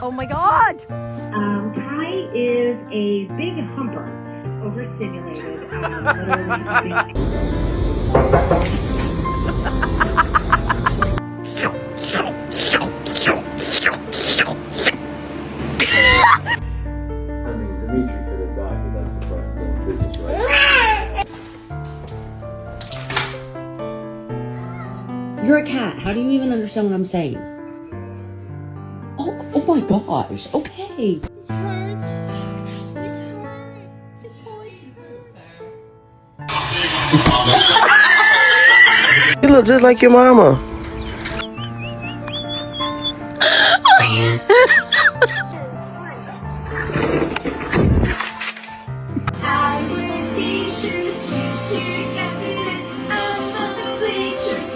Oh my god! Ty is a big humper, overstimulated, literally. I mean, Dimitri could have died, but that's the price of doing business, right? You're a cat. How do you even understand what I'm saying? Oh my gosh. Okay. He's hurt. He's hurt. The boy's hurt. You look just like your mama.